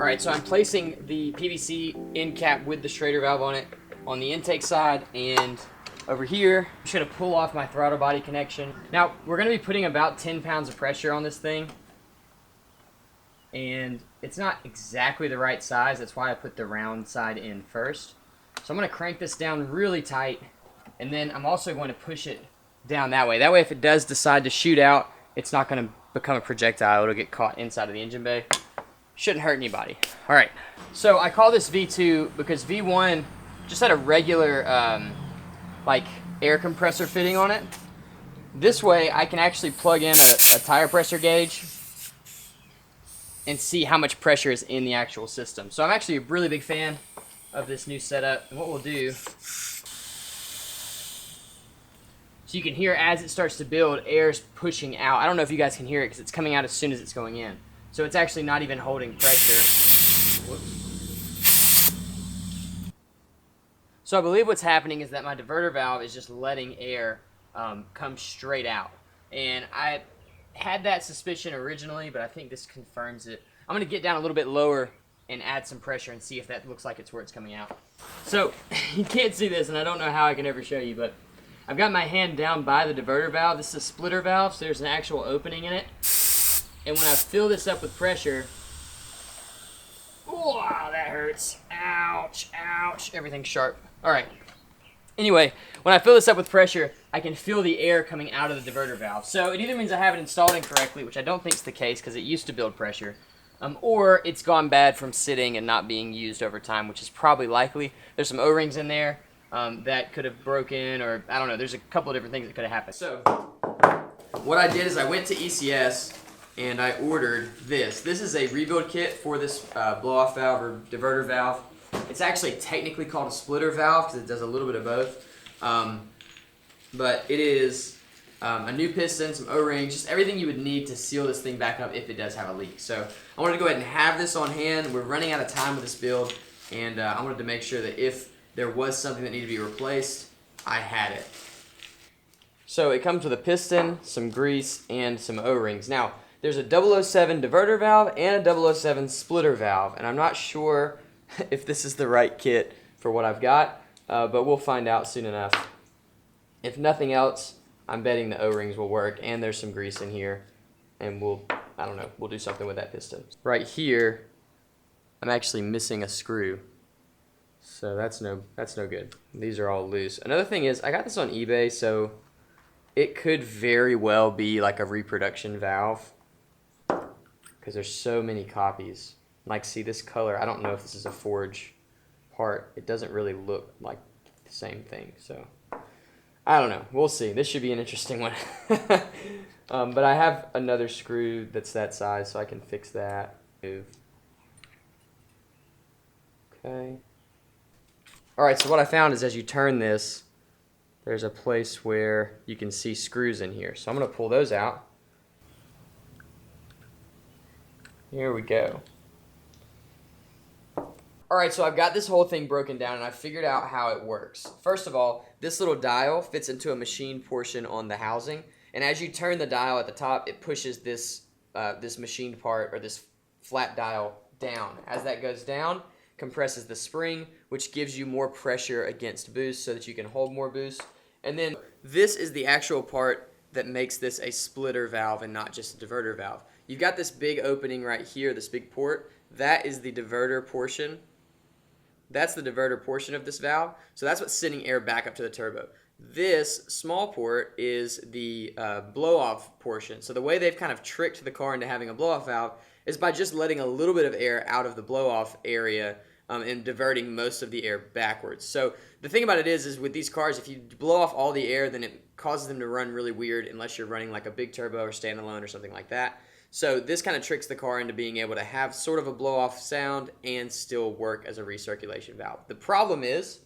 Alright, so I'm placing the PVC end cap with the Schrader valve on it on the intake side, and over here, I'm just gonna pull off my throttle body connection. Now, we're gonna be putting about 10 pounds of pressure on this thing, and it's not exactly the right size. That's why I put the round side in first. So I'm gonna crank this down really tight, and then I'm also going to push it down that way. That way, if it does decide to shoot out, it's not gonna become a projectile. It'll get caught inside of the engine bay. Shouldn't hurt anybody. All right, so I call this V2 because V1 just had a regular like air compressor fitting on it. This way I can actually plug in a tire pressure gauge and see how much pressure is in the actual system. So I'm actually a really big fan of this new setup. And what we'll do, so you can hear as it starts to build, air's pushing out. I don't know if you guys can hear it because it's coming out as soon as it's going in. So it's actually not even holding pressure. Whoops. So I believe what's happening is that my diverter valve is just letting air come straight out. And I had that suspicion originally, but I think this confirms it. I'm going to get down a little bit lower and add some pressure and see if that looks like it's where it's coming out. So you can't see this, and I don't know how I can ever show you, but I've got my hand down by the diverter valve. This is a splitter valve, so there's an actual opening in it. And when I fill this up with pressure, wow, that hurts. Ouch, ouch, everything's sharp. All right. Anyway, when I fill this up with pressure, I can feel the air coming out of the diverter valve. So it either means I have it installed incorrectly, which I don't think is the case because it used to build pressure, or it's gone bad from sitting and not being used over time, which is probably likely. There's some O-rings in there that could have broken, or I don't know. There's a couple of different things that could have happened. So what I did is I went to ECS and I ordered this. This is a rebuild kit for this blow-off valve or diverter valve. It's actually technically called a splitter valve because it does a little bit of both. But it is a new piston, some O-rings, just everything you would need to seal this thing back up if it does have a leak. So I wanted to go ahead and have this on hand. We're running out of time with this build, and I wanted to make sure that if there was something that needed to be replaced, I had it. So it comes with a piston, some grease, and some O-rings. Now, there's a 007 diverter valve and a 007 splitter valve, and I'm not sure if this is the right kit for what I've got, but we'll find out soon enough. If nothing else, I'm betting the O-rings will work, and there's some grease in here, and we'll do something with that piston. Right here, I'm actually missing a screw, so that's no good. These are all loose. Another thing is, I got this on eBay, so it could very well be like a reproduction valve, because there's so many copies. Like, see this color, I don't know if this is a forge part. It doesn't really look like the same thing, so I don't know. We'll see. This should be an interesting one. But I have another screw that's that size, so I can fix that. Move. Okay. All right, so what I found is as you turn this, there's a place where you can see screws in here. So I'm going to pull those out. Here we go. Alright, so I've got this whole thing broken down and I figured out how it works. First of all, this little dial fits into a machine portion on the housing, and as you turn the dial at the top, it pushes this machined part, or this flat dial, down. As that goes down, compresses the spring, which gives you more pressure against boost so that you can hold more boost. And then this is the actual part that makes this a splitter valve and not just a diverter valve. You've got this big opening right here, this big port. That is the diverter portion. That's the diverter portion of this valve. So that's what's sending air back up to the turbo. This small port is the blow-off portion. So the way they've kind of tricked the car into having a blow-off valve is by just letting a little bit of air out of the blow-off area and diverting most of the air backwards. So the thing about it is with these cars, if you blow off all the air, then it causes them to run really weird unless you're running like a big turbo or standalone or something like that. So this kind of tricks the car into being able to have sort of a blow-off sound and still work as a recirculation valve. The problem is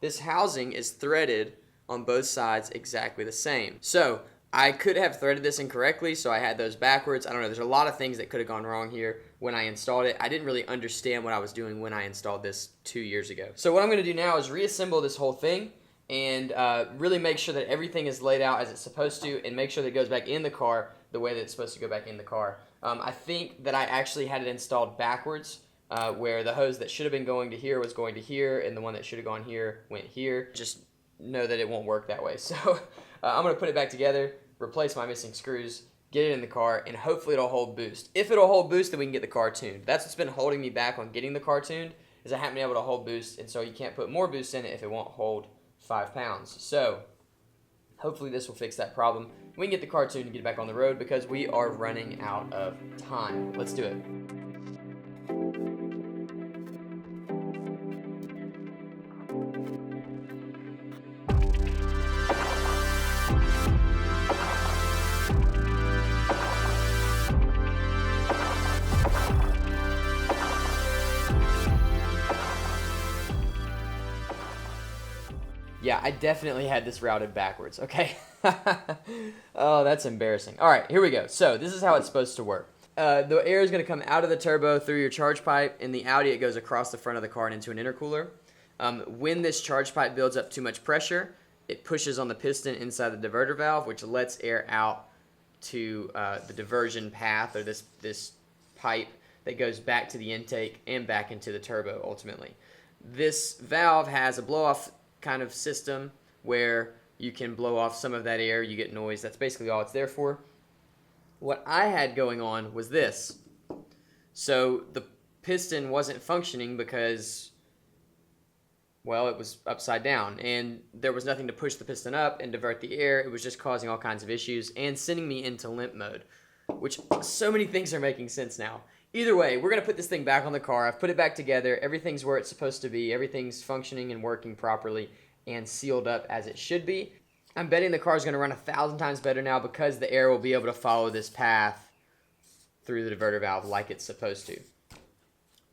this housing is threaded on both sides exactly the same. So I could have threaded this incorrectly, so I had those backwards. I don't know, there's a lot of things that could have gone wrong here when I installed it. I didn't really understand what I was doing when I installed this 2 years ago. So what I'm going to do now is reassemble this whole thing and really make sure that everything is laid out as it's supposed to, and make sure that it goes back in the car the way that it's supposed to go back in the car. I think that I actually had it installed backwards where the hose that should have been going to here was going to here, and the one that should have gone here went here. Just know that it won't work that way. So I'm going to put it back together, replace my missing screws, get it in the car, and hopefully it'll hold boost. If it'll hold boost, then we can get the car tuned. That's what's been holding me back on getting the car tuned, is I haven't been able to hold boost, and so you can't put more boost in it if it won't hold 5 pounds. So hopefully this will fix that problem. We can get the car tuned and get it back on the road because we are running out of time. Let's do it. Yeah, I definitely had this routed backwards, okay? Oh, that's embarrassing. All right, here we go. So this is how it's supposed to work. The air is going to come out of the turbo through your charge pipe. In the Audi, it goes across the front of the car and into an intercooler. When this charge pipe builds up too much pressure, it pushes on the piston inside the diverter valve, which lets air out to the diversion path, or this pipe that goes back to the intake and back into the turbo ultimately. This valve has a blow-off kind of system where you can blow off some of that air, you get noise. That's basically all it's there for. What I had going on was this. So the piston wasn't functioning because, well, it was upside down, and there was nothing to push the piston up and divert the air. It was just causing all kinds of issues and sending me into limp mode, which so many things are making sense now. Either way, we're going to put this thing back on the car. I've put it back together. Everything's where it's supposed to be. Everything's functioning and working properly and sealed up as it should be. I'm betting the car is going to run 1,000 times better now because the air will be able to follow this path through the diverter valve like it's supposed to.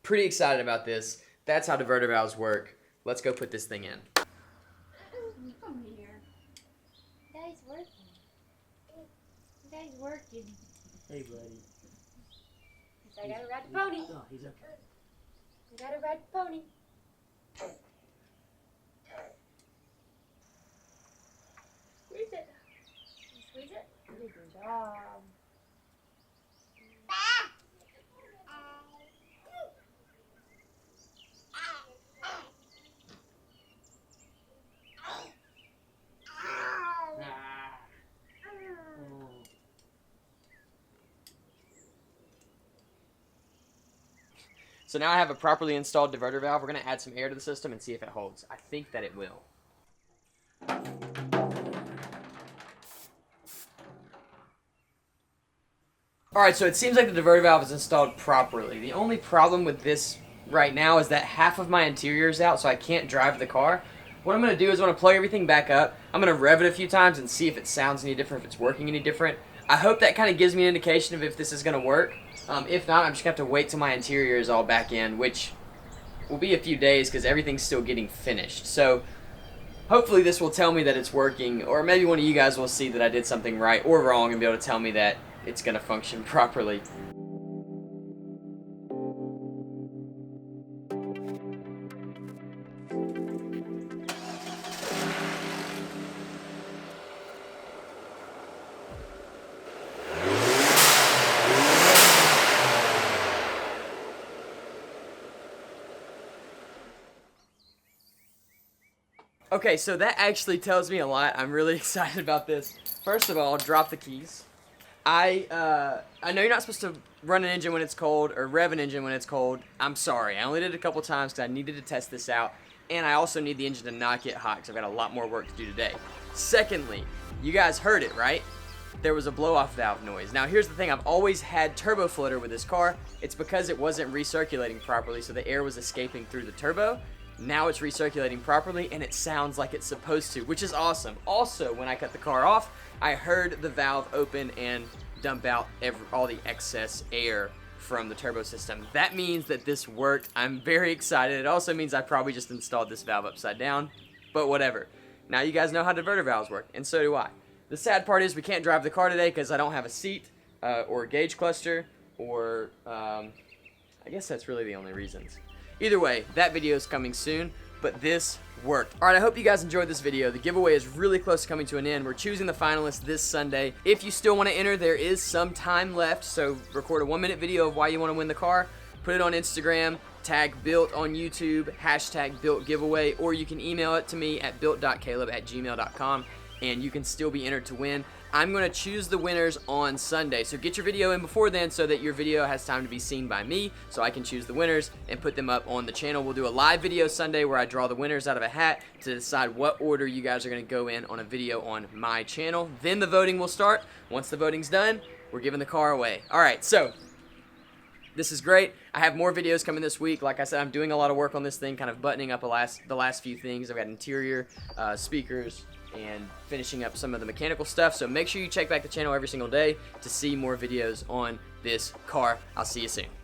Pretty excited about this. That's how diverter valves work. Let's go put this thing in. Come here. Daddy's working. Daddy's working. Hey, buddy. I gotta ride the pony. Oh, he's okay. I gotta ride the pony. Squeeze it. Squeeze it. Good job. So now I have a properly installed diverter valve. We're going to add some air to the system and see if it holds. I think that it will. Alright, so it seems like the diverter valve is installed properly. The only problem with this right now is that half of my interior is out, so I can't drive the car. What I'm going to do is I'm going to plug everything back up. I'm going to rev it a few times and see if it sounds any different, if it's working any different. I hope that kind of gives me an indication of if this is going to work. If not, I'm just going to have to wait till my interior is all back in, which will be a few days because everything's still getting finished. So hopefully this will tell me that it's working, or maybe one of you guys will see that I did something right or wrong and be able to tell me that it's going to function properly. Okay, so that actually tells me a lot. I'm really excited about this. First of all, drop the keys. I know you're not supposed to run an engine when it's cold or rev an engine when it's cold. I'm sorry. I only did it a couple times because I needed to test this out. And I also need the engine to not get hot because I've got a lot more work to do today. Secondly, you guys heard it, right? There was a blow-off valve noise. Now, here's the thing. I've always had turbo flutter with this car. It's because it wasn't recirculating properly, so the air was escaping through the turbo. Now it's recirculating properly, and it sounds like it's supposed to, which is awesome. Also, when I cut the car off, I heard the valve open and dump out all the excess air from the turbo system. That means that this worked. I'm very excited. It also means I probably just installed this valve upside down, but whatever. Now you guys know how diverter valves work, and so do I. The sad part is we can't drive the car today because I don't have a seat or a gauge cluster, or I guess that's really the only reasons. Either way, that video is coming soon, but this worked. Alright, I hope you guys enjoyed this video. The giveaway is really close to coming to an end. We're choosing the finalists this Sunday. If you still want to enter, there is some time left, so record a 1-minute video of why you want to win the car. put it on Instagram, tag Built on YouTube, hashtag Built Giveaway, or you can email it to me at built.caleb@gmail.com, and you can still be entered to win. I'm going to choose the winners on Sunday, so get your video in before then so that your video has time to be seen by me, so I can choose the winners and put them up on the channel. We'll do a live video Sunday where I draw the winners out of a hat to decide what order you guys are going to go in on a video on my channel. Then the voting will start. Once the voting's done, we're giving the car away. All right, so this is great. I have more videos coming this week. Like I said, I'm doing a lot of work on this thing, kind of buttoning up the last few things. I've got interior, speakers, and finishing up some of the mechanical stuff. So make sure you check back the channel every single day to see more videos on this car. I'll see you soon.